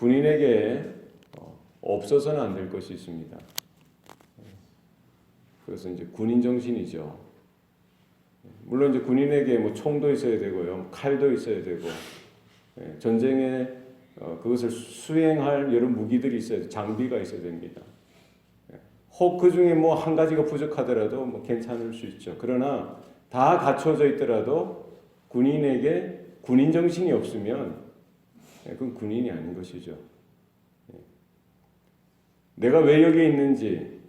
군인에게 없어서는 안 될 것이 있습니다. 그것은 이제 군인 정신이죠. 물론 이제 군인에게 뭐 총도 있어야 되고요, 칼도 있어야 되고, 전쟁에 그것을 수행할 여러 무기들이 있어야 돼, 장비가 있어야 됩니다. 혹 그 중에 뭐 한 가지가 부족하더라도 뭐 괜찮을 수 있죠. 그러나 다 갖춰져 있더라도 군인에게 군인 정신이 없으면 그건 군인이 아닌 것이죠. 내가 왜 여기 있는지,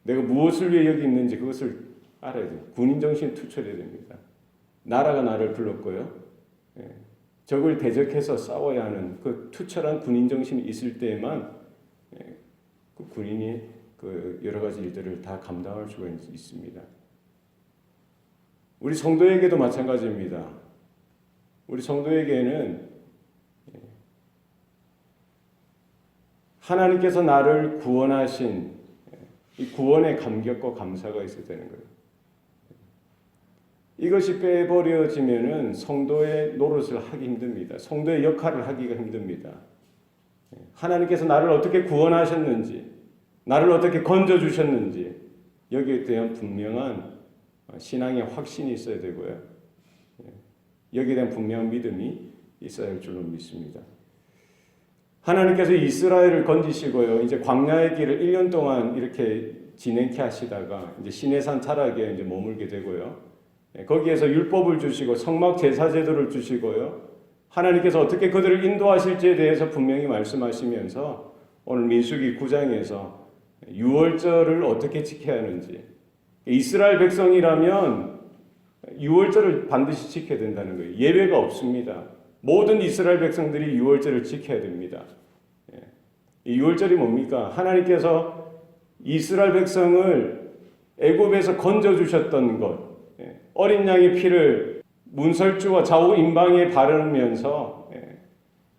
내가 무엇을 위해 여기 있는지 그것을 알아야 돼요. 군인 정신이 투철해야 됩니다. 나라가 나를 불렀고요. 적을 대적해서 싸워야 하는 그 투철한 군인 정신이 있을 때에만 그 군인이 그 여러 가지 일들을 다 감당할 수가 있습니다. 우리 성도에게도 마찬가지입니다. 우리 성도에게는 하나님께서 나를 구원하신 이 구원의 감격과 감사가 있어야 되는 거예요. 이것이 빼버려지면은 성도의 노릇을 하기 힘듭니다. 성도의 역할을 하기가 힘듭니다. 하나님께서 나를 어떻게 구원하셨는지, 나를 어떻게 건져주셨는지 여기에 대한 분명한 신앙의 확신이 있어야 되고요. 여기에 대한 분명한 믿음이 있어야 할 줄로 믿습니다. 하나님께서 이스라엘을 건지시고요. 이제 광야의 길을 1년 동안 이렇게 진행케 하시다가 이제 시내산 타락에 이제 머물게 되고요. 거기에서 율법을 주시고 성막 제사 제도를 주시고요. 하나님께서 어떻게 그들을 인도하실지에 대해서 분명히 말씀하시면서 오늘 민수기 9장에서 유월절을 어떻게 지켜야 하는지, 이스라엘 백성이라면 유월절을 반드시 지켜야 된다는 거예요. 예외가 없습니다. 모든 이스라엘 백성들이 유월절을 지켜야 됩니다. 이 유월절이 뭡니까? 하나님께서 이스라엘 백성을 애굽에서 건져주셨던 것, 어린 양의 피를 문설주와 좌우 임방에 바르면서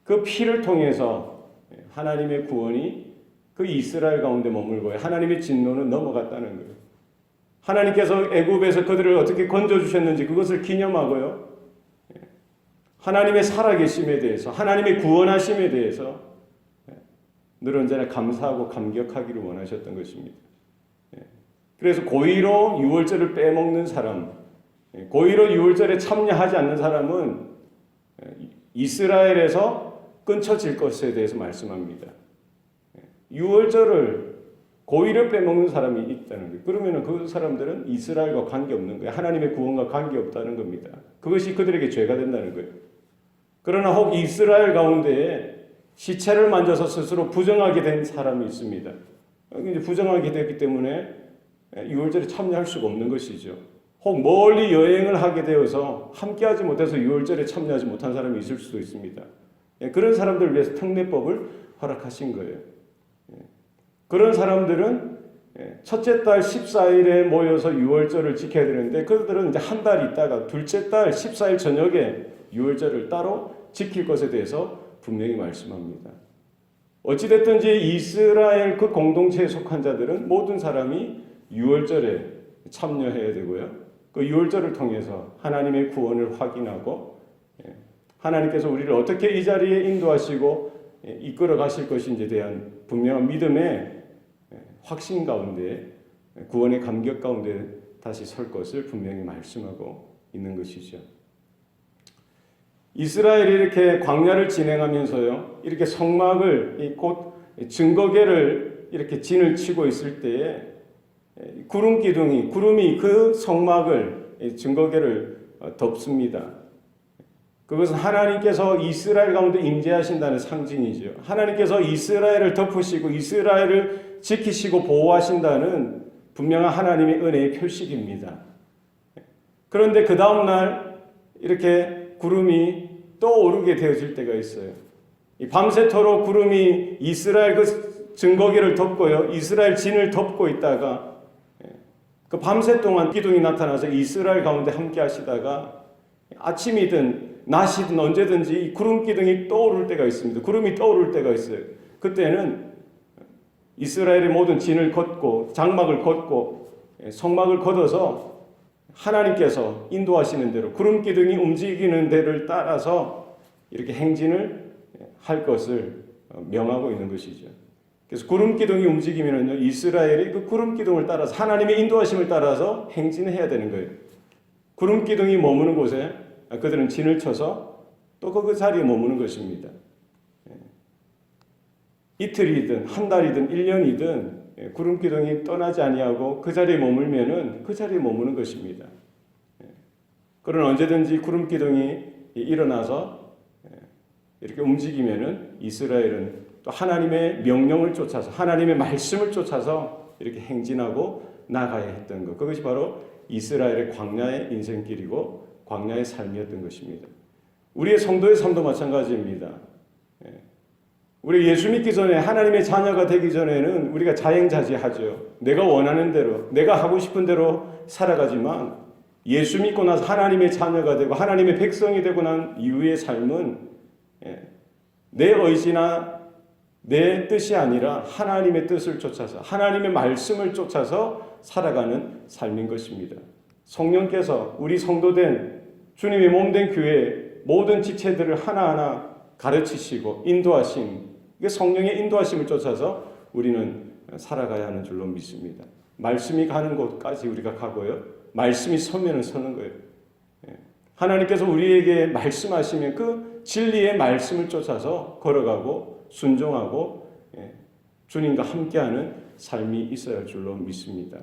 그 피를 통해서 하나님의 구원이 그 이스라엘 가운데 머물고 하나님의 진노는 넘어갔다는 거예요. 하나님께서 애굽에서 그들을 어떻게 건져주셨는지 그것을 기념하고요. 하나님의 살아계심에 대해서, 하나님의 구원하심에 대해서 늘 언제나 감사하고 감격하기를 원하셨던 것입니다. 그래서 고의로 유월절을 빼먹는 사람, 고의로 유월절에 참여하지 않는 사람은 이스라엘에서 끊쳐질 것에 대해서 말씀합니다. 유월절을 고의로 빼먹는 사람이 있다는 거예요. 그러면 그 사람들은 이스라엘과 관계없는 거예요. 하나님의 구원과 관계없다는 겁니다. 그것이 그들에게 죄가 된다는 거예요. 그러나 혹 이스라엘 가운데에 시체를 만져서 스스로 부정하게 된 사람이 있습니다. 이제 부정하게 됐기 때문에 유월절에 참여할 수가 없는 것이죠. 혹 멀리 여행을 하게 되어서 함께하지 못해서 유월절에 참여하지 못한 사람이 있을 수도 있습니다. 그런 사람들을 위해서 특례법을 허락하신 거예요. 그런 사람들은 첫째 달 14일에 모여서 유월절을 지켜야 되는데 그들은 이제 한 달 있다가 둘째 달 14일 저녁에 유월절을 따로 지킬 것에 대해서 분명히 말씀합니다. 어찌됐든지 이스라엘 그 공동체에 속한 자들은 모든 사람이 유월절에 참여해야 되고요. 그 유월절을 통해서 하나님의 구원을 확인하고 하나님께서 우리를 어떻게 이 자리에 인도하시고 이끌어 가실 것인지에 대한 분명한 믿음의 확신 가운데 구원의 감격 가운데 다시 설 것을 분명히 말씀하고 있는 것이죠. 이스라엘이 이렇게 광야를 진행하면서요, 이렇게 성막을 곧 증거궤를 이렇게 진을 치고 있을 때에 구름 기둥이 구름이 그 성막을 증거궤를 덮습니다. 그것은 하나님께서 이스라엘 가운데 임재하신다는 상징이죠. 하나님께서 이스라엘을 덮으시고 이스라엘을 지키시고 보호하신다는 분명한 하나님의 은혜의 표식입니다. 그런데 그 다음날 이렇게 구름이 또 오르게 되어질 때가 있어요. 밤새도록 구름이 이스라엘 그 증거궤를 덮고요, 이스라엘 진을 덮고 있다가 그 밤새 동안 기둥이 나타나서 이스라엘 가운데 함께 하시다가 아침이든 낮이든 언제든지 구름 기둥이 떠오를 때가 있습니다. 구름이 떠오를 때가 있어요. 그때는 이스라엘의 모든 진을 걷고 장막을 걷고 성막을 걷어서 하나님께서 인도하시는 대로 구름 기둥이 움직이는 데를 따라서 이렇게 행진을 할 것을 명하고 있는 것이죠. 그래서 구름 기둥이 움직이면은요, 이스라엘이 그 구름 기둥을 따라서 하나님의 인도하심을 따라서 행진해야 되는 거예요. 구름 기둥이 머무는 곳에 그들은 진을 쳐서 또 그 자리에 머무는 것입니다. 이틀이든 한 달이든 1년이든 구름 기둥이 떠나지 아니하고 그 자리에 머물면은 그 자리에 머무는 것입니다. 그러나 언제든지 구름 기둥이 일어나서 이렇게 움직이면은 이스라엘은 또 하나님의 명령을 쫓아서 하나님의 말씀을 쫓아서 이렇게 행진하고 나가야 했던 것. 그것이 바로 이스라엘의 광야의 인생길이고 광야의 삶이었던 것입니다. 우리의 성도의 삶도 마찬가지입니다. 우리 예수 믿기 전에 하나님의 자녀가 되기 전에는 우리가 자행자재하죠. 내가 원하는 대로, 내가 하고 싶은 대로 살아가지만 예수 믿고 나서 하나님의 자녀가 되고 하나님의 백성이 되고 난 이후의 삶은 내 의지나 내 뜻이 아니라 하나님의 뜻을 쫓아서 하나님의 말씀을 쫓아서 살아가는 삶인 것입니다. 성령께서 우리 성도된 주님의 몸된 교회의 모든 지체들을 하나하나 가르치시고 인도하심, 이게 성령의 인도하심을 쫓아서 우리는 살아가야 하는 줄로 믿습니다. 말씀이 가는 곳까지 우리가 가고요. 말씀이 서면은 서는 거예요. 하나님께서 우리에게 말씀하시면 그 진리의 말씀을 쫓아서 걸어가고 순종하고 주님과 함께하는 삶이 있어야 할 줄로 믿습니다.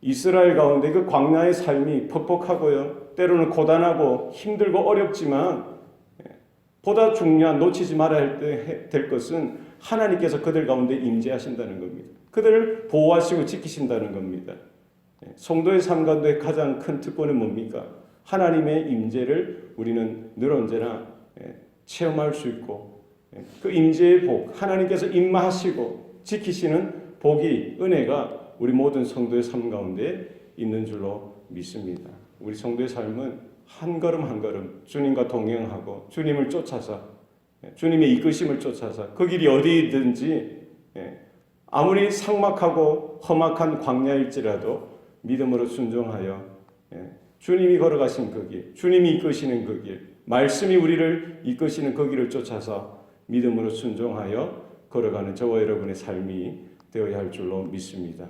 이스라엘 가운데 그 광야의 삶이 퍽퍽하고요. 때로는 고단하고 힘들고 어렵지만 보다 중요한 놓치지 말아야 될 것은 하나님께서 그들 가운데 임재하신다는 겁니다. 그들을 보호하시고 지키신다는 겁니다. 성도의 삶 가운데 가장 큰 특권은 뭡니까? 하나님의 임재를 우리는 늘 언제나 체험할 수 있고 그 임재의 복, 하나님께서 임하시고 지키시는 복이, 은혜가 우리 모든 성도의 삶 가운데 있는 줄로 믿습니다. 우리 성도의 삶은 한 걸음 한 걸음 주님과 동행하고 주님을 쫓아서 주님의 이끄심을 쫓아서 그 길이 어디든지 아무리 삭막하고 험악한 광야일지라도 믿음으로 순종하여 주님이 걸어가신 그 길, 주님이 이끄시는 그 길, 말씀이 우리를 이끄시는 그 길을 쫓아서 믿음으로 순종하여 걸어가는 저와 여러분의 삶이 되어야 할 줄로 믿습니다.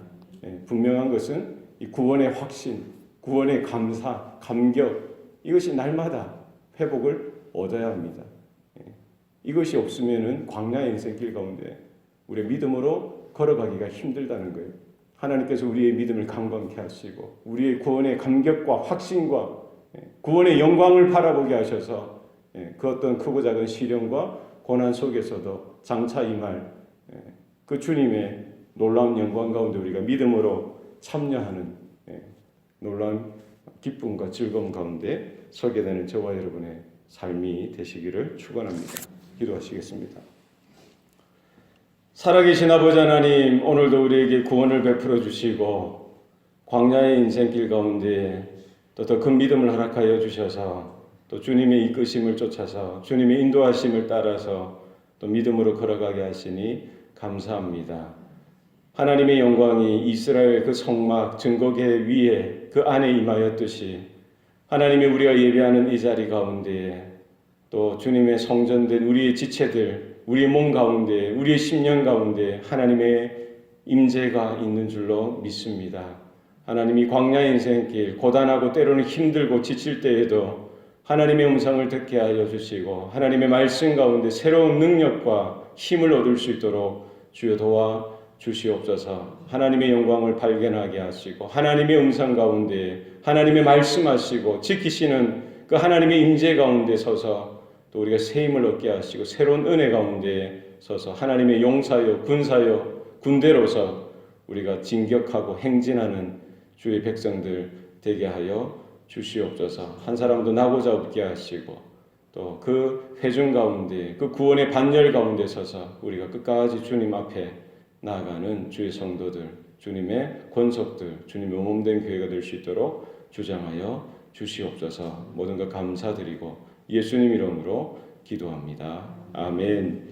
분명한 것은 이 구원의 확신, 구원의 감사, 감격, 이것이 날마다 회복을 얻어야 합니다. 이것이 없으면은 광야의 인생길 가운데 우리의 믿음으로 걸어가기가 힘들다는 거예요. 하나님께서 우리의 믿음을 강건케 하시고 우리의 구원의 감격과 확신과 구원의 영광을 바라보게 하셔서 그 어떤 크고 작은 시련과 고난 속에서도 장차 임할 그 주님의 놀라운 영광 가운데 우리가 믿음으로 참여하는 놀라운 기쁨과 즐거움 가운데 서게 되는 저와 여러분의 삶이 되시기를 축원합니다. 기도하시겠습니다. 살아계신 아버지 하나님, 오늘도 우리에게 구원을 베풀어 주시고 광야의 인생길 가운데 또 더 큰 믿음을 허락하여 주셔서 또 주님의 이끄심을 쫓아서 주님의 인도하심을 따라서 또 믿음으로 걸어가게 하시니 감사합니다. 하나님의 영광이 이스라엘 그 성막 증거계 위에 그 안에 임하였듯이 하나님의 우리가 예배하는 이 자리 가운데에 또 주님의 성전된 우리의 지체들, 우리의 몸 가운데, 우리의 심령 가운데 하나님의 임재가 있는 줄로 믿습니다. 하나님이 광야의 인생길, 고단하고 때로는 힘들고 지칠 때에도 하나님의 음성을 듣게 하여 주시고 하나님의 말씀 가운데 새로운 능력과 힘을 얻을 수 있도록 주여 도와 주시옵소서. 하나님의 영광을 발견하게 하시고 하나님의 음성 가운데 하나님의 말씀하시고 지키시는 그 하나님의 임재 가운데 서서 또 우리가 새 힘을 얻게 하시고 새로운 은혜 가운데 서서 하나님의 용사요 군사요 군대로서 우리가 진격하고 행진하는 주의 백성들 되게 하여 주시옵소서. 한 사람도 나고자 없게 하시고 또 그 회중 가운데 그 구원의 반열 가운데 서서 우리가 끝까지 주님 앞에 나아가는 주의 성도들, 주님의 권속들, 주님의 몸된 교회가 될 수 있도록 주장하여 주시옵소서. 모든 것 감사드리고 예수님 이름으로 기도합니다. 아멘.